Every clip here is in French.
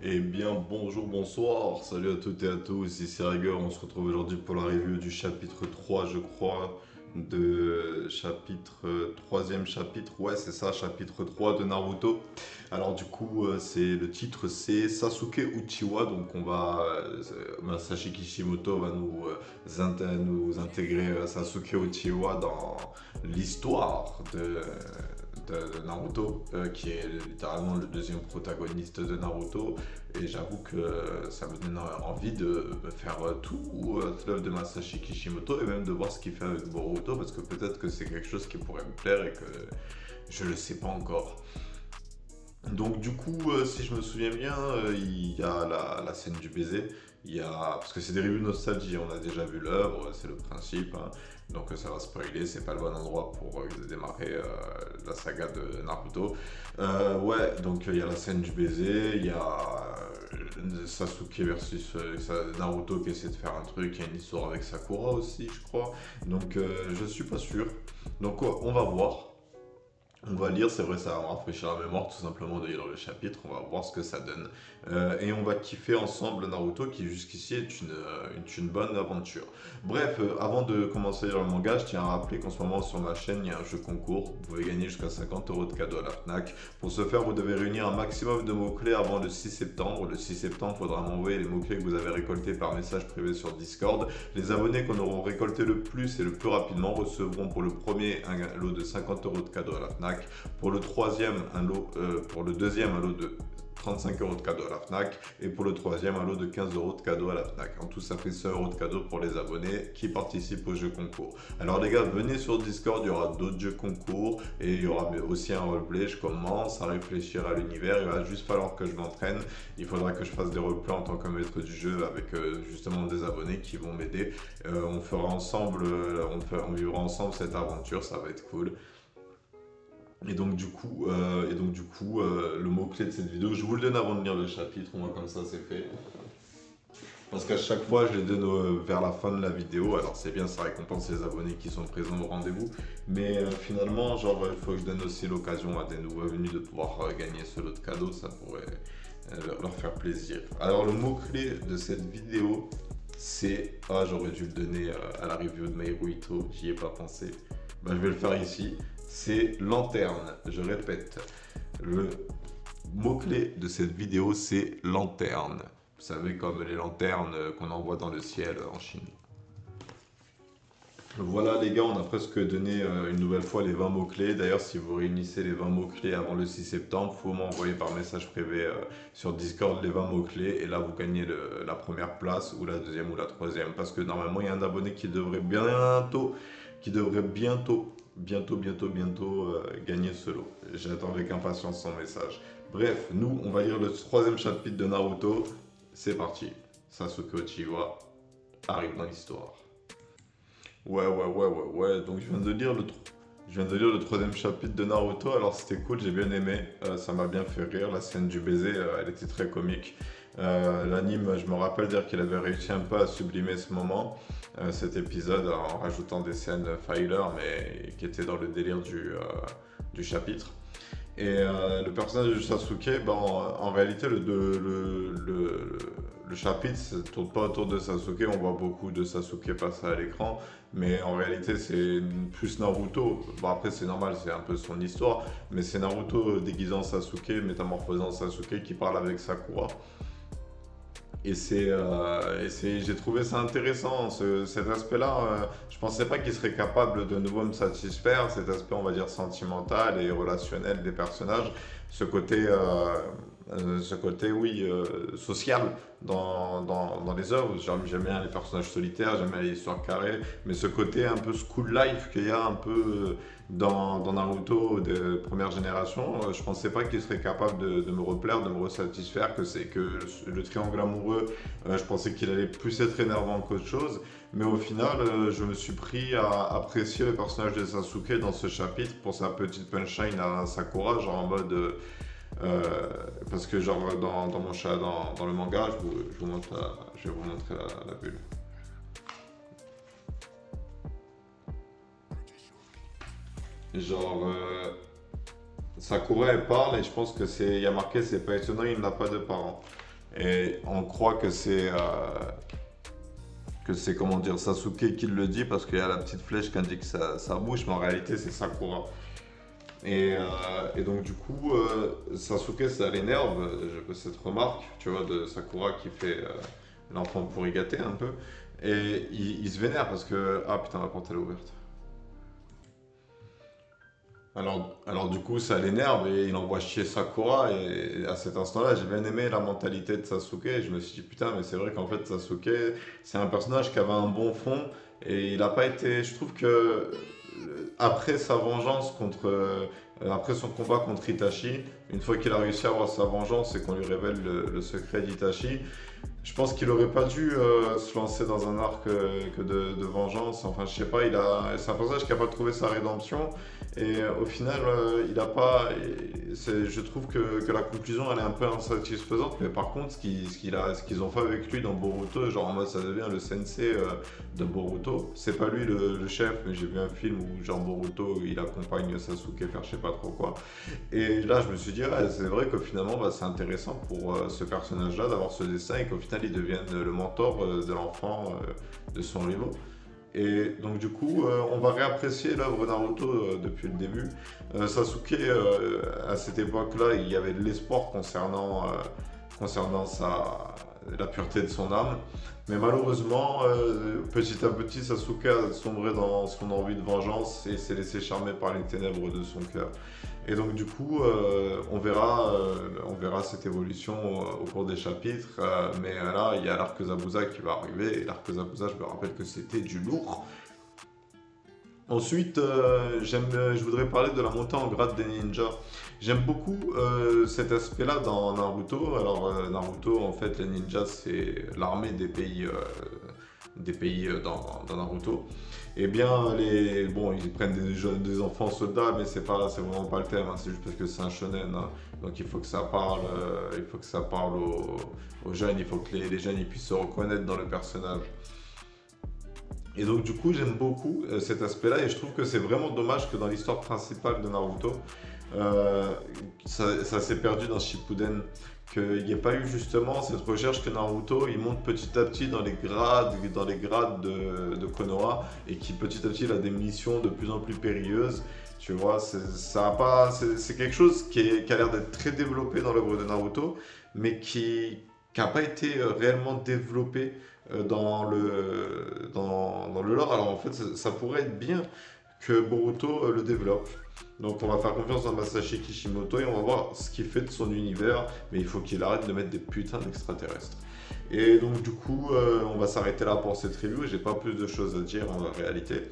Eh bien, bonjour, bonsoir, salut à toutes et à tous, ici Rager, on se retrouve aujourd'hui pour la review du chapitre 3, je crois, de troisième chapitre, ouais c'est ça, chapitre 3 de Naruto. Alors du coup, le titre c'est Sasuke Uchiwa, donc Masashi Kishimoto va nous intégrer Sasuke Uchiwa dans l'histoire de Naruto, qui est littéralement le deuxième protagoniste de Naruto. Et j'avoue que ça me donne envie de faire tout l'œuvre de Masashi Kishimoto et même de voir ce qu'il fait avec Boruto, parce que peut-être que c'est quelque chose qui pourrait me plaire et que je le sais pas encore. Donc du coup, si je me souviens bien, il y a la scène du baiser. Parce que c'est des reviews de nostalgie, on a déjà vu l'œuvre, c'est le principe, hein. Donc ça va spoiler, c'est pas le bon endroit pour démarrer la saga de Naruto. Ouais, donc il y a la scène du baiser, il y a Sasuke versus Naruto qui essaie de faire un truc, il y a une histoire avec Sakura aussi, je crois. Donc je suis pas sûr. Donc on va voir. On va lire, c'est vrai, ça va me rafraîchir la mémoire tout simplement de lire le chapitre, on va voir ce que ça donne. Et on va kiffer ensemble Naruto qui jusqu'ici est une bonne aventure. Bref, avant de commencer à lire le manga, je tiens à rappeler qu'en ce moment sur ma chaîne, il y a un jeu concours. Vous pouvez gagner jusqu'à 50 € de cadeaux à la FNAC. Pour ce faire, vous devez réunir un maximum de mots-clés avant le 6 septembre. Le 6 septembre, il faudra m'envoyer les mots-clés que vous avez récoltés par message privé sur Discord. Les abonnés qu'on auront récolté le plus et le plus rapidement recevront pour le premier un lot de 50 € de cadeaux à la FNAC. Pour le deuxième, un lot de 35 € de cadeaux à la FNAC. Et pour le troisième, un lot de 15 € de cadeaux à la FNAC. En tout, ça fait 100 € de cadeaux pour les abonnés qui participent au jeu concours. Alors les gars, venez sur Discord, il y aura d'autres jeux concours. Et il y aura aussi un roleplay. Je commence à réfléchir à l'univers. Il va juste falloir que je m'entraîne. Il faudra que je fasse des roleplays en tant que maître du jeu avec justement des abonnés qui vont m'aider. On fera ensemble, on vivra ensemble cette aventure, ça va être cool. Et donc du coup, le mot-clé de cette vidéo, je vous le donne avant de lire le chapitre, au moins comme ça c'est fait. Parce qu'à chaque fois, je les donne vers la fin de la vidéo. Alors c'est bien, ça récompense les abonnés qui sont présents au rendez-vous. Mais finalement, genre, il faut que je donne aussi l'occasion à des nouveaux venus de pouvoir gagner ce lot de cadeaux. Ça pourrait leur faire plaisir. Alors le mot-clé de cette vidéo, c'est... Ah, j'aurais dû le donner à la review de Meiruito, j'y ai pas pensé. Bah, je vais le faire ici. C'est lanterne. Je répète, le mot-clé de cette vidéo, c'est lanterne. Vous savez, comme les lanternes qu'on envoie dans le ciel en Chine. Voilà les gars, on a presque donné une nouvelle fois les 20 mots-clés. D'ailleurs, si vous réunissez les 20 mots-clés avant le 6 septembre, il faut m'envoyer par message privé sur Discord les 20 mots-clés. Et là, vous gagnez la première place ou la deuxième ou la troisième. Parce que normalement, il y a un abonné qui devrait bientôt gagner ce lot. J'attends avec impatience son message. Bref, nous, on va lire le troisième chapitre de Naruto. C'est parti. Sasuke Uchiwa arrive dans l'histoire. Ouais. Donc je viens de lire le troisième chapitre de Naruto. Alors c'était cool, j'ai bien aimé. Ça m'a bien fait rire. La scène du baiser, elle était très comique. L'anime, je me rappelle dire qu'il avait réussi un peu à sublimer ce moment, cet épisode, en rajoutant des scènes filler, mais qui étaient dans le délire du chapitre. Et le personnage de Sasuke, en réalité, le chapitre ne tourne pas autour de Sasuke. On voit beaucoup de Sasuke passer à l'écran, mais en réalité, c'est plus Naruto. Bon, après, c'est normal, c'est un peu son histoire, mais c'est Naruto déguisant Sasuke, métamorphosant Sasuke qui parle avec Sakura. J'ai trouvé ça intéressant, cet aspect-là. Je pensais pas qu'il serait capable de nouveau me satisfaire, cet aspect, on va dire, sentimental et relationnel des personnages. Oui, social dans les œuvres. J'aime bien les personnages solitaires, j'aime bien les histoires carrées, mais ce côté un peu school life qu'il y a un peu dans Naruto de première génération, je pensais pas qu'il serait capable de me replaire, de me resatisfaire, que le triangle amoureux, je pensais qu'il allait plus être énervant qu'autre chose, mais au final, je me suis pris à apprécier le personnage de Sasuke dans ce chapitre pour sa petite punchline à Sakura, genre en mode... parce que genre dans le manga, je vais vous montrer la bulle. Genre, Sakura elle parle et je pense que il y a marqué c'est pas étonnant, il n'a pas de parents. Et on croit que c'est comment dire, Sasuke qui le dit parce qu'il y a la petite flèche qui indique sa bouche, mais en réalité c'est Sakura. Et donc du coup, Sasuke, ça l'énerve, cette remarque, tu vois, de Sakura qui fait l'enfant pourri gâté un peu. Et il se vénère parce que, ah putain, la porte elle est ouverte. Alors du coup, ça l'énerve et il envoie chier Sakura. Et à cet instant-là, j'ai bien aimé la mentalité de Sasuke. Et je me suis dit, putain, mais c'est vrai qu'en fait, Sasuke, c'est un personnage qui avait un bon fond. Et il n'a pas été. Je trouve que après sa vengeance après son combat contre Itachi, une fois qu'il a réussi à avoir sa vengeance et qu'on lui révèle le secret d'Itachi, je pense qu'il aurait pas dû se lancer dans un arc que de vengeance. Enfin, je sais pas, c'est un personnage qui a pas trouvé sa rédemption. Et au final, il a pas. Je trouve que la conclusion elle est un peu insatisfaisante. Mais par contre, ce qu'ils ont fait avec lui dans Boruto, genre en mode ça devient le sensei de Boruto. C'est pas lui le chef, mais j'ai vu un film où genre Boruto il accompagne Sasuke faire je sais pas trop quoi. Et là, je me suis dit, ouais, c'est vrai que finalement, bah, c'est intéressant pour ce personnage-là d'avoir ce dessin et qu'au final, il devienne le mentor de l'enfant de son niveau. Et donc, du coup, on va réapprécier l'œuvre Naruto depuis le début. Sasuke, à cette époque-là, il y avait de l'espoir concernant la pureté de son âme. Mais malheureusement, petit à petit, Sasuke a sombré dans son envie de vengeance et s'est laissé charmer par les ténèbres de son cœur. Et donc du coup, on verra cette évolution au cours des chapitres. Mais là, il y a l'arc Zabuza qui va arriver. Et l'arc Zabuza, je me rappelle que c'était du lourd. Ensuite, je voudrais parler de la montée en grade des ninjas. J'aime beaucoup cet aspect-là dans Naruto. Alors, Naruto, en fait, les ninjas, c'est l'armée des pays dans Naruto. Eh bien, bon, ils prennent des enfants soldats, mais c'est vraiment pas le thème. Hein, c'est juste parce que c'est un shonen. Hein. Donc, il faut que ça parle aux jeunes. Il faut que les jeunes ils puissent se reconnaître dans le personnage. Et donc du coup j'aime beaucoup cet aspect-là et je trouve que c'est vraiment dommage que dans l'histoire principale de Naruto, ça s'est perdu dans Shippuden, qu'il n'y ait pas eu justement cette recherche que Naruto il monte petit à petit dans les grades de Konoha et qui petit à petit il a des missions de plus en plus périlleuses. Tu vois, c'est quelque chose qui a l'air d'être très développé dans l'œuvre de Naruto, mais qui n'a pas été réellement développé dans le lore. Alors en fait, ça pourrait être bien que Boruto le développe. Donc on va faire confiance à Masashi Kishimoto et on va voir ce qu'il fait de son univers. Mais il faut qu'il arrête de mettre des putains d'extraterrestres. Et donc du coup, on va s'arrêter là pour cette review. J'ai pas plus de choses à dire en réalité.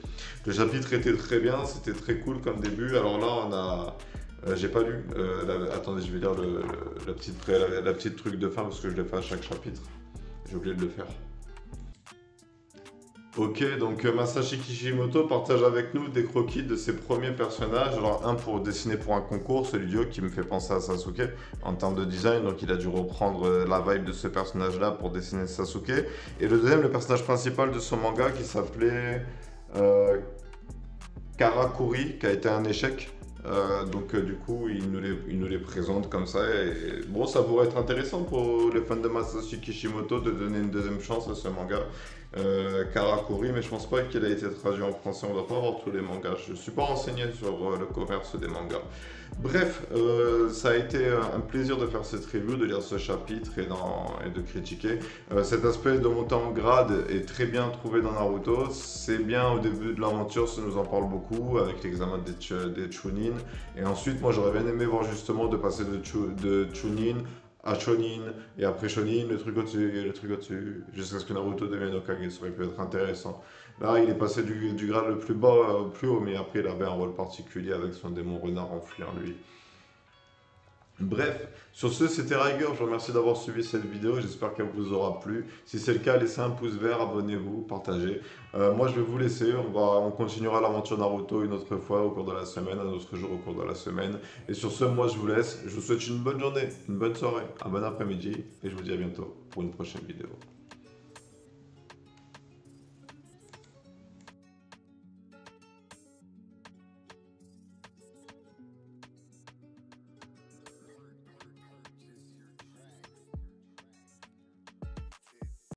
Le chapitre était très bien, c'était très cool comme début. Alors là, on a... j'ai pas lu. Attendez, je vais lire la petite truc de fin parce que je le fais à chaque chapitre. J'ai oublié de le faire. Ok, donc Masashi Kishimoto partage avec nous des croquis de ses premiers personnages. Alors un pour dessiner pour un concours, celui du haut qui me fait penser à Sasuke en termes de design, donc il a dû reprendre la vibe de ce personnage-là pour dessiner Sasuke. Et le deuxième, le personnage principal de son manga qui s'appelait euh, Karakuri, qui a été un échec. Donc du coup, il nous les présente comme ça. Et bon, ça pourrait être intéressant pour les fans de Masashi Kishimoto de donner une deuxième chance à ce manga. Karakuri, mais je pense pas qu'il a été traduit en français. On doit pas avoir tous les mangas. Je suis pas renseigné sur le commerce des mangas. Bref, ça a été un plaisir de faire cette review, de lire ce chapitre et de critiquer. Cet aspect de monter en grade est très bien trouvé dans Naruto. C'est bien au début de l'aventure, ça nous en parle beaucoup avec l'examen des Chunin. Et ensuite, moi j'aurais bien aimé voir justement de passer de Chunin à Shonin, et après Shonin, le truc au-dessus, et le truc au-dessus, jusqu'à ce que Naruto devienne Hokage, ça aurait pu être intéressant. Là, il est passé du grade le plus bas au plus haut, mais après, il avait un rôle particulier avec son démon renard enfui en lui. Bref, sur ce, c'était Riger. Je vous remercie d'avoir suivi cette vidéo. J'espère qu'elle vous aura plu. Si c'est le cas, laissez un pouce vert, abonnez-vous, partagez. Moi, je vais vous laisser. On continuera l'aventure Naruto une autre fois au cours de la semaine, un autre jour au cours de la semaine. Et sur ce, moi, je vous laisse. Je vous souhaite une bonne journée, une bonne soirée, un bon après-midi. Et je vous dis à bientôt pour une prochaine vidéo.